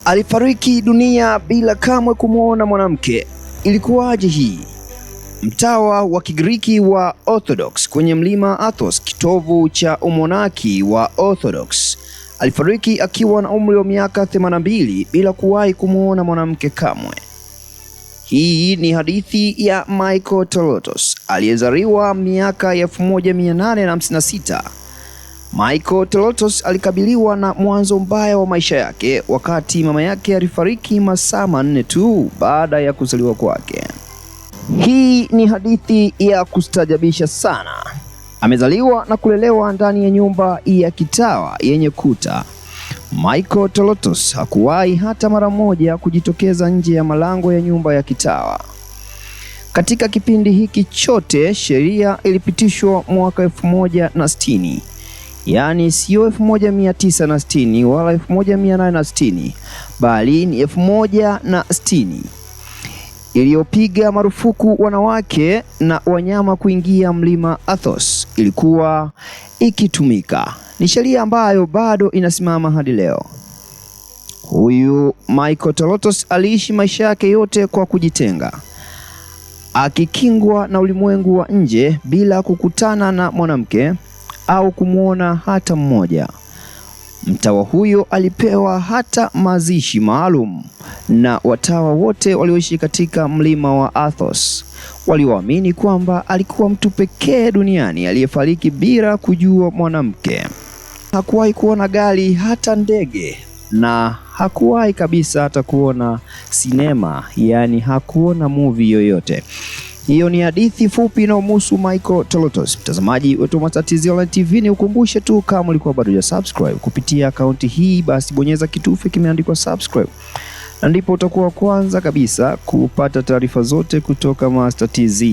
alifariki dunia bila kamwe kumwona mwanamke. Ilikuwaje hii? Mtawa wa Kigiriki wa Orthodox kwenye mlima Athos, kitovu cha umonaki wa Orthodox, alifariki akiwa na umri wa miaka 82 bila kuwahi kumwona mwanamke kamwe. Hii ni hadithi ya Michael Tolotos aliyezaliwa miaka ya 1856. Michael Tolotos alikabiliwa na mwanzo mbaya wa maisha yake wakati mama yake alifariki masaa 4 tu baada ya kuzaliwa kwake. Hii ni hadithi ya kustajabisha sana. Amezaliwa na kulelewa ndani ya nyumba ya kitawa yenye kuta. Michael Tolotos hakuwahi hata mara moja kujitokeza nje ya malango ya nyumba ya kitawa. Katika kipindi hiki chote, sheria ilipitishwa mwaka 1060. Yaani sio 1960 wala 1860, bali ni 1060, iliyopiga marufuku wanawake na wanyama kuingia mlima Athos. Ilikuwa ikitumika. Ni sheria ambayo bado inasimama hadi leo. Huyu Michael Tolotos aliishi maisha yake yote kwa kujitenga, akikingwa na ulimwengu wa nje bila kukutana na mwanamke au kumwona hata mmoja. Mtawa huyo alipewa hata mazishi maalum na watawa wote walioishi katika mlima wa Athos, walioamini kwamba alikuwa mtu pekee duniani aliyefariki bila kujua mwanamke. Hakuwahi kuona gari hata ndege, na hakuwahi kabisa hata kuona sinema, yani hakuona movie yoyote. Hiyo ni hadithi fupi inayomhusu Michael Tolotos. Mtazamaji wetu wa TZ Online TV, ni ukumbushe tu, kama ulikuwa bado hujasubscribe kupitia akaunti hii, basi bonyeza kitufe kimeandikwa subscribe, na ndipo utakuwa kwanza kabisa kupata taarifa zote kutoka Master TZ.